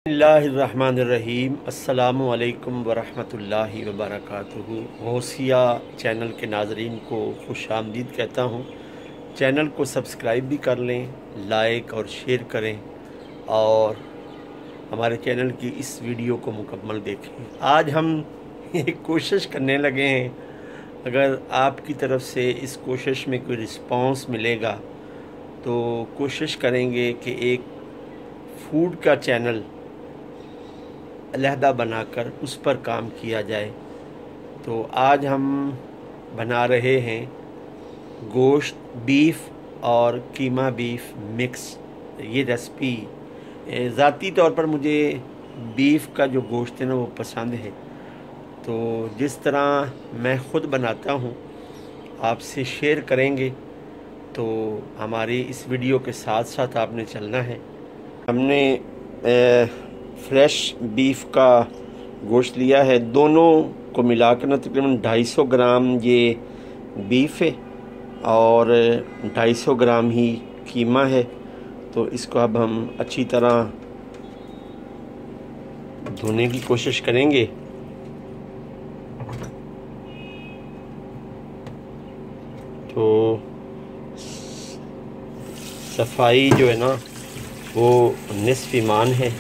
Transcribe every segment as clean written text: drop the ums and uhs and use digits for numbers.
बिस्मिल्लाहिर्रहमानिर्रहीम अस्सलामुअलैकुम वरहमतुल्लाहि वबरकातुहू। गौसिया चैनल के नाज़रीन को खुशामदीद कहता हूँ। चैनल को सब्सक्राइब भी कर लें, लाइक और शेयर करें और हमारे चैनल की इस वीडियो को मुकम्मल देखें। आज हम एक कोशिश करने लगे हैं, अगर आपकी तरफ से इस कोशिश में कोई रिस्पांस मिलेगा तो कोशिश करेंगे कि एक फूड का चैनल अलहदा बनाकर उस पर काम किया जाए। तो आज हम बना रहे हैं गोश्त बीफ और कीमा बीफ मिक्स। ये रेसिपी ज़ाती तौर पर मुझे बीफ का जो गोश्त है ना वो पसंद है, तो जिस तरह मैं ख़ुद बनाता हूँ आपसे शेयर करेंगे। तो हमारी इस वीडियो के साथ साथ आपने चलना है। हमने फ्रेश बीफ का गोश्त लिया है, दोनों को मिलाकर ना तकरीबन 250 ग्राम ये बीफ है और 250 ग्राम ही कीमा है। तो इसको अब हम अच्छी तरह धोने की कोशिश करेंगे। तो सफाई जो है ना वो निस्फ़ ईमान है।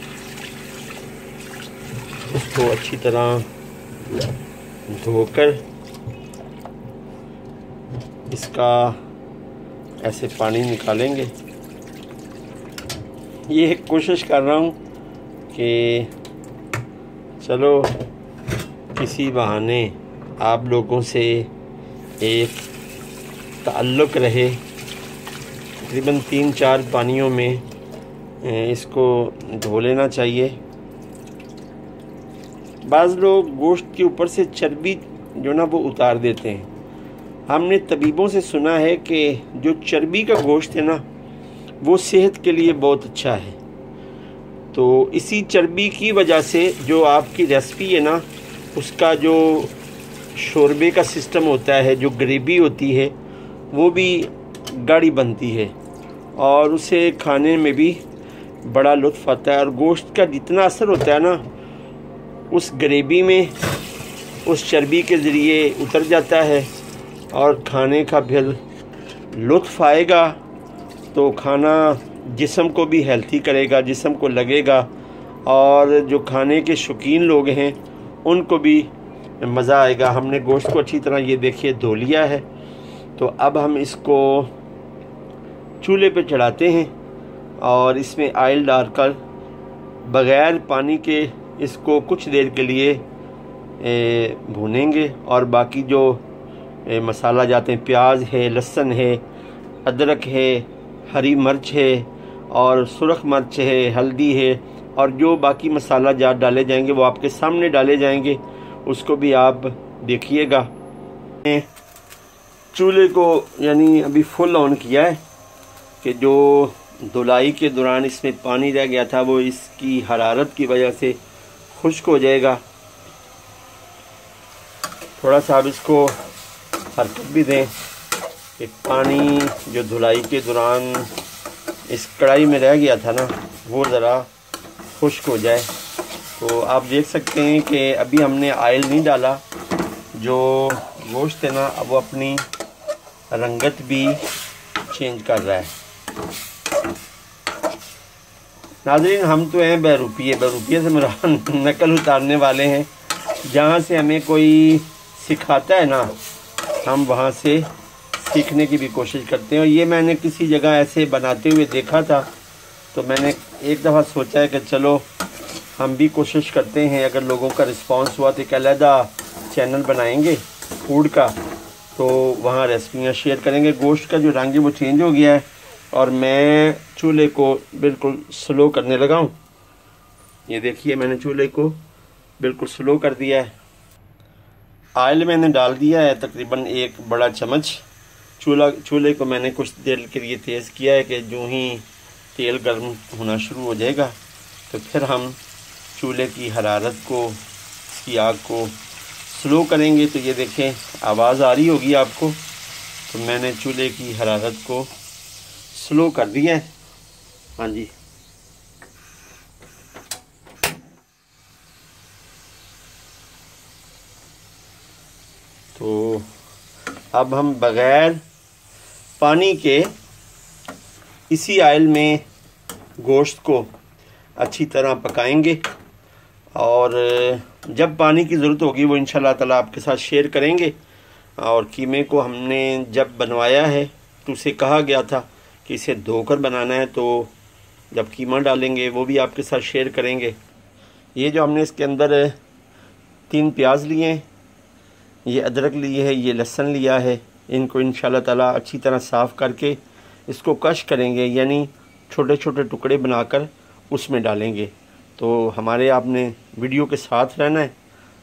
उसको अच्छी तरह धोकर इसका ऐसे पानी निकालेंगे। ये कोशिश कर रहा हूँ कि चलो किसी बहाने आप लोगों से एक ताल्लुक़ रहे। तकरीबन 3-4 पानियों में इसको धो लेना चाहिए। बाज़ लोग गोश्त के ऊपर से चर्बी जो ना वो उतार देते हैं। हमने तबीबों से सुना है कि जो चर्बी का गोश्त है ना वो सेहत के लिए बहुत अच्छा है। तो इसी चर्बी की वजह से जो आपकी रेसिपी है ना उसका जो शोरबे का सिस्टम होता है, जो ग्रेवी होती है वो भी गाढ़ी बनती है और उसे खाने में भी बड़ा लुत्फ़ आता है। और गोश्त का जितना असर होता है ना उस ग्रेवी में उस चर्बी के ज़रिए उतर जाता है और खाने का फिर लुत्फ़ आएगा। तो खाना जिस्म को भी हेल्थी करेगा, जिस्म को लगेगा और जो खाने के शौकीन लोग हैं उनको भी मज़ा आएगा। हमने गोश्त को अच्छी तरह ये देखिए धो लिया है। तो अब हम इसको चूल्हे पे चढ़ाते हैं और इसमें ऑयल डालकर बग़ैर पानी के इसको कुछ देर के लिए भूनेंगे। और बाकी जो मसाला जाते हैं, प्याज है, लहसुन है, अदरक है, हरी मिर्च है और सुरख मिर्च है, हल्दी है और जो बाकी मसाला जात डाले जाएंगे वो आपके सामने डाले जाएंगे, उसको भी आप देखिएगा। चूल्हे को यानी अभी फुल ऑन किया है कि जो धुलाई के दौरान इसमें पानी रह गया था वो इसकी हरारत की वजह से खुश्क हो जाएगा। थोड़ा सा अब इसको हरकत भी दें कि पानी जो धुलाई के दौरान इस कढ़ाई में रह गया था ना वो ज़रा खुश्क हो जाए। तो आप देख सकते हैं कि अभी हमने ऑयल नहीं डाला। जो गोश्त है ना अब वो अपनी रंगत भी चेंज कर रहा है। नाज़रीन, हम तो हैं बहरूपिये से मेरा नकल उतारने वाले हैं। जहाँ से हमें कोई सिखाता है ना हम वहाँ से सीखने की भी कोशिश करते हैं। और ये मैंने किसी जगह ऐसे बनाते हुए देखा था तो मैंने एक दफ़ा सोचा है कि चलो हम भी कोशिश करते हैं। अगर लोगों का रिस्पांस हुआ तो एक अलहदा चैनल बनाएंगे फूड का, तो वहाँ रेसिपियाँ शेयर करेंगे। गोश्त का जो रंग है वो चेंज हो गया है और मैं चूल्हे को बिल्कुल स्लो करने लगा हूँ। ये देखिए मैंने चूल्हे को बिल्कुल स्लो कर दिया है। ऑयल मैंने डाल दिया है तकरीबन 1 बड़ा चम्मच। चूल्हे को मैंने कुछ देर के लिए तेज़ किया है कि जो ही तेल गर्म होना शुरू हो जाएगा तो फिर हम चूल्हे की हरारत को, इसकी आग को स्लो करेंगे। तो ये देखें आवाज़ आ रही होगी आपको। तो मैंने चूल्हे की हरारत को स्लो कर दिया है। हाँ जी, अब हम बग़ैर पानी के इसी आयल में गोश्त को अच्छी तरह पकाएंगे, और जब पानी की ज़रूरत होगी वो इंशाल्लाह ताला आपके साथ शेयर करेंगे। और कीमे को हमने जब बनवाया है तो उसे कहा गया था कि इसे धोकर बनाना है, तो जब कीमा डालेंगे वो भी आपके साथ शेयर करेंगे। ये जो हमने इसके अंदर 3 प्याज लिए हैं, ये अदरक लिए है, ये लहसुन लिया है, इनको इंशाल्लाह ताला अच्छी तरह साफ़ करके इसको कश करेंगे, यानी छोटे छोटे टुकड़े बनाकर उसमें डालेंगे। तो हमारे आपने वीडियो के साथ रहना है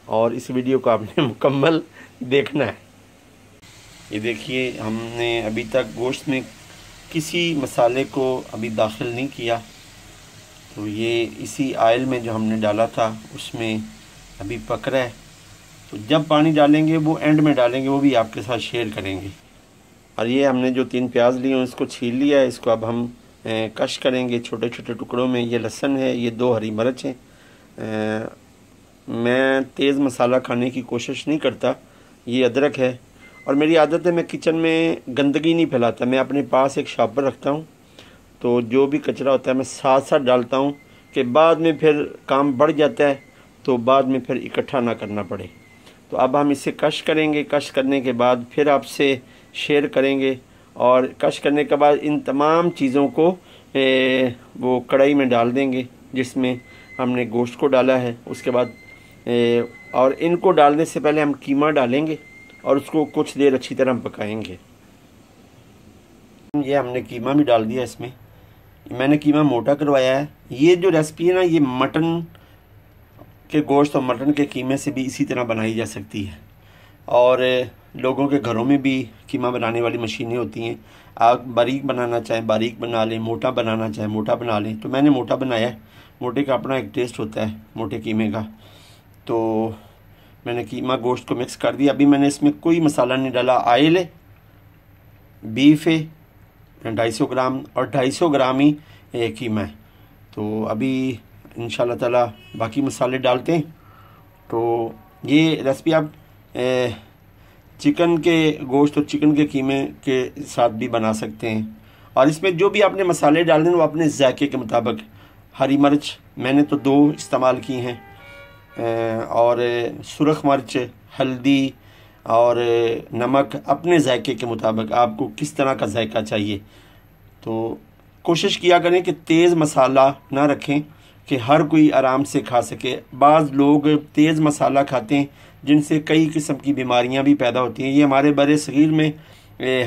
और इस वीडियो को आपने मुकम्मल देखना है। ये देखिए, हमने अभी तक गोश्त में किसी मसाले को अभी दाखिल नहीं किया, तो ये इसी आयल में जो हमने डाला था उसमें अभी पक रहा है। तो जब पानी डालेंगे वो एंड में डालेंगे, वो भी आपके साथ शेयर करेंगे। और ये हमने जो 3 प्याज लिए हैं उसको छील लिया है, इसको अब हम कश करेंगे छोटे छोटे टुकड़ों में। ये लहसुन है, ये 2 हरी मिर्च हैं। मैं तेज़ मसाला खाने की कोशिश नहीं करता। ये अदरक है, और मेरी आदत है मैं किचन में गंदगी नहीं फैलाता, मैं अपने पास एक शॉपर रखता हूँ, तो जो भी कचरा होता है मैं साथ साथ डालता हूँ कि बाद में फिर काम बढ़ जाता है तो बाद में फिर इकट्ठा ना करना पड़े। तो अब हम इसे कश करेंगे, कश करने के बाद फिर आपसे शेयर करेंगे। और कश करने के बाद इन तमाम चीज़ों को वो कढ़ाई में डाल देंगे जिसमें हमने गोश्त को डाला है। उसके बाद और इनको डालने से पहले हम कीमा डालेंगे और उसको कुछ देर अच्छी तरह पकाएंगे। ये हमने कीमा भी डाल दिया इसमें, मैंने कीमा मोटा करवाया है। ये जो रेसिपी है ना, ये मटन के गोश्त और मटन के कीमे से भी इसी तरह बनाई जा सकती है, और लोगों के घरों में भी कीमा बनाने वाली मशीनें होती हैं। आप बारीक बनाना चाहें बारीक बना लें, मोटा बनाना चाहें मोटा बना लें। तो मैंने मोटा बनाया है, मोटे का अपना एक टेस्ट होता है मोटे कीमे का। तो मैंने कीमा गोश्त को मिक्स कर दिया। अभी मैंने इसमें कोई मसाला नहीं डाला। आयल है, बीफ है 250 ग्राम, और 250 ग्राम ही कीमा है। तो अभी इंशाल्लाह ताला बाकी मसाले डालते हैं। तो ये रेसिपी आप चिकन के गोश्त और चिकन के कीमे के साथ भी बना सकते हैं। और इसमें जो भी आपने मसाले डालने हैं वो अपने जायके के मुताबिक। हरी मिर्च मैंने तो 2 इस्तेमाल की हैं, और सुरख मिर्च, हल्दी और नमक अपने जायके के मुताबिक, आपको किस तरह का जायका चाहिए। तो कोशिश किया करें कि तेज़ मसाला ना रखें कि हर कोई आराम से खा सके। बाज़ लोग तेज़ मसाला खाते हैं जिनसे कई किस्म की बीमारियां भी पैदा होती हैं। ये हमारे बड़े सगीर में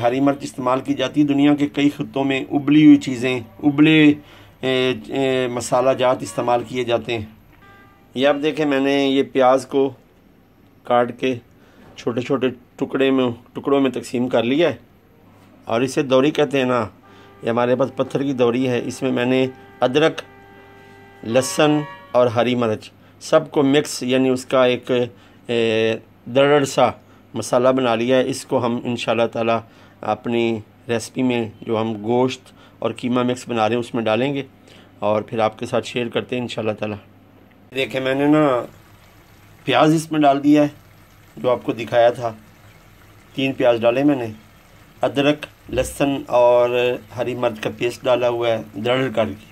हरी मिर्च इस्तेमाल की जाती है। दुनिया के कई खित्तों में उबली हुई चीज़ें, उबले मसाला जात इस्तेमाल किए जाते हैं। ये आप देखें, मैंने ये प्याज को काट के छोटे छोटे टुकड़ों में तकसीम कर लिया है, और इसे दौरी कहते हैं ना। ये हमारे पास पत्थर की दौरी है। इसमें मैंने अदरक, लहसुन और हरी मिर्च सबको मिक्स, यानी उसका एक दरड़ सा मसाला बना लिया है। इसको हम इंशाल्लाह ताला अपनी रेसिपी में जो हम गोश्त और कीमा मिक्स बना रहे हैं उसमें डालेंगे, और फिर आपके साथ शेयर करते हैं इंशाल्लाह ताला। देखें, मैंने ना प्याज इसमें डाल दिया है जो आपको दिखाया था। 3 प्याज डाले मैंने, अदरक, लहसुन और हरी मिर्च का पेस्ट डाला हुआ है दरड़ करके,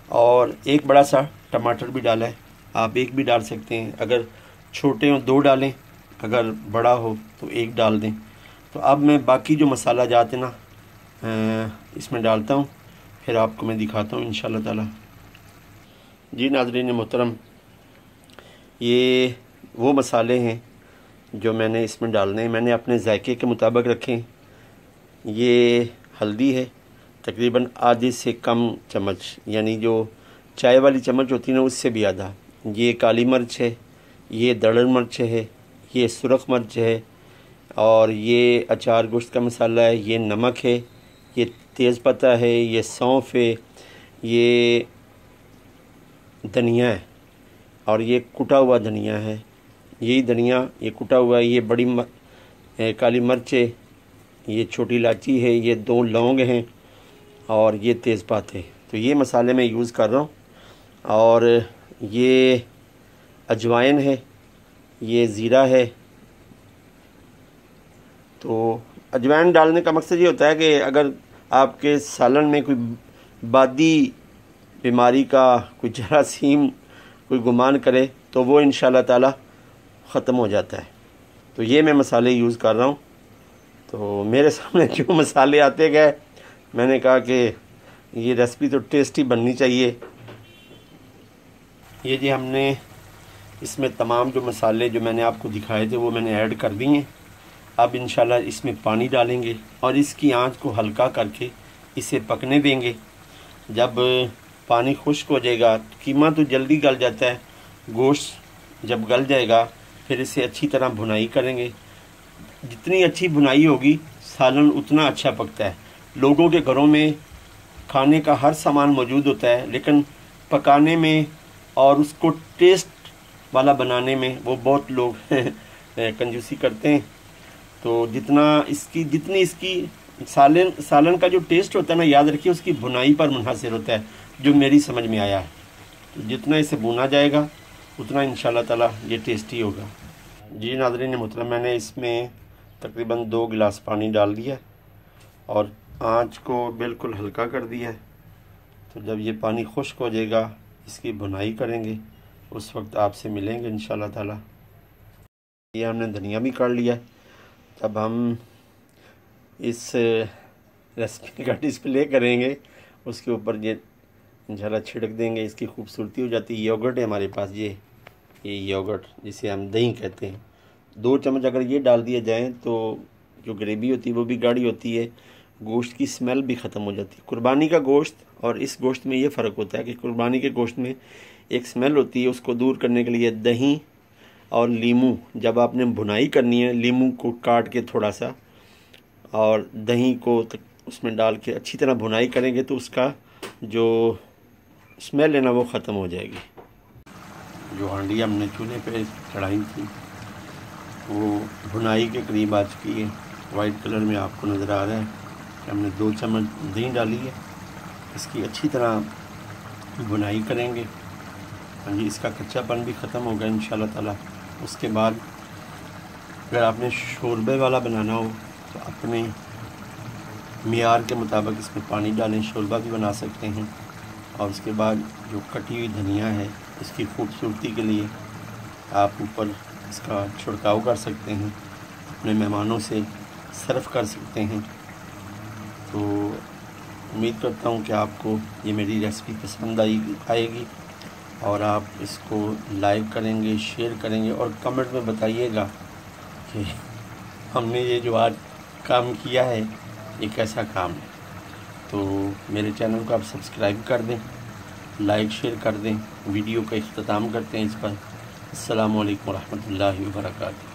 और एक बड़ा सा टमाटर भी डाला है। आप एक भी डाल सकते हैं, अगर छोटे हो 2 डालें, अगर बड़ा हो तो 1 डाल दें। तो अब मैं बाकी जो मसाला जाते ना इसमें डालता हूँ, फिर आपको मैं दिखाता हूँ इंशाल्लाह ताला। जी नाज़रीन मोहतरम, ये वो मसाले हैं जो मैंने इसमें डालने हैं। मैंने अपने जायके के मुताबिक रखे हैं। ये हल्दी है, तकरीबन आधे से कम चम्मच, यानी जो चाय वाली चम्मच होती है ना उससे भी आधा। ये काली मिर्च है, ये दरड़ मिर्च है, ये सुरख मिर्च है, और ये अचार गोश्त का मसाला है, ये नमक है, ये तेज़पत्ता है, ये सौंफ है, ये धनिया है, और ये कुटा हुआ धनिया है। यही धनिया ये कुटा हुआ है। ये बड़ी काली मिर्च है, ये छोटी इलायची है, ये 2 लौंग हैं, और ये तेज़पात है। तो ये मसाले मैं यूज़ कर रहा हूँ। और ये अजवाइन है, ये ज़ीरा है, तो अजवाइन डालने का मकसद ये होता है कि अगर आपके सालन में कोई बादी बीमारी का कोई जरासीम कोई गुमान करे तो वो इंशाल्लाह ताला ख़त्म हो जाता है। तो ये मैं मसाले यूज़ कर रहा हूँ। तो मेरे सामने जो मसाले आते गए, मैंने कहा कि ये रेसिपी तो टेस्टी बननी चाहिए। ये जी हमने इसमें तमाम जो मसाले जो मैंने आपको दिखाए थे वो मैंने ऐड कर दिए हैं। अब इंशाल्लाह इसमें पानी डालेंगे और इसकी आंच को हल्का करके इसे पकने देंगे। जब पानी खुश्क हो जाएगा, कीमा तो जल्दी गल जाता है, गोश्त जब गल जाएगा फिर इसे अच्छी तरह भुनाई करेंगे। जितनी अच्छी भुनाई होगी सालन उतना अच्छा पकता है। लोगों के घरों में खाने का हर सामान मौजूद होता है, लेकिन पकाने में और उसको टेस्ट वाला बनाने में वो बहुत लोग कंजूसी करते हैं। तो जितनी इसकी सालन का जो टेस्ट होता है ना, याद रखिए उसकी भुनाई पर मुनहसर होता है, जो मेरी समझ में आया है। तो जितना इसे भुना जाएगा उतना इंशाल्लाह ताला ये टेस्टी होगा। जी नाज़रीन मोहतरम, मैंने इसमें तकरीबन 2 गिलास पानी डाल दिया और आंच को बिल्कुल हल्का कर दिया है। तो जब ये पानी खुश्क हो जाएगा इसकी भुनाई करेंगे, उस वक्त आपसे मिलेंगे इंशाल्लाह ताला। ये हमने धनिया भी काट लिया है। जब हम इस रेसिपी का डिस्प्ले करेंगे उसके ऊपर ये इंशाल्लाह छिड़क देंगे, इसकी खूबसूरती हो जाती है। योगर्ट है हमारे पास, ये योगर्ट जिसे हम दही कहते हैं। 2 चम्मच अगर ये डाल दिया जाए तो जो ग्रेवी होती है वो भी गाढ़ी होती है, गोश्त की स्मेल भी ख़त्म हो जाती है। कुर्बानी का गोश्त और इस गोश्त में ये फ़र्क होता है कि कुर्बानी के गोश्त में एक स्मेल होती है, उसको दूर करने के लिए दही और लीमू, जब आपने भुनाई करनी है लीमू को काट के थोड़ा सा और दही को उसमें डाल के अच्छी तरह भुनाई करेंगे तो उसका जो स्मेल है ना वो ख़त्म हो जाएगी। जो हांडी हमने चूल्हे पे चढ़ाई थी वो भुनाई के करीब आ चुकी है। वाइट कलर में आपको नज़र आ रहा है कि हमने 2 चम्मच दही डाली है। इसकी अच्छी तरह भुनाई करेंगे। हाँ जी, इसका कच्चापन भी ख़त्म होगा इंशाल्लाह ताला। उसके बाद अगर आपने शोरबे वाला बनाना हो तो अपने मियार के मुताबिक इसमें पानी डालें, शोरबा भी बना सकते हैं। और उसके बाद जो कटी हुई धनिया है इसकी खूबसूरती के लिए आप ऊपर इसका छिड़काव कर सकते हैं, अपने मेहमानों से सर्व कर सकते हैं। तो उम्मीद करता हूँ कि आपको ये मेरी रेसिपी पसंद आएगी और आप इसको लाइक करेंगे, शेयर करेंगे और कमेंट में बताइएगा कि हमने ये जो आज काम किया है ये कैसा काम है। तो मेरे चैनल को आप सब्सक्राइब कर दें, लाइक शेयर कर दें। वीडियो का इख्तिताम करते हैं इस पर। अस्सलामु अलैकुम रहमतुल्लाहि व बरकातहू।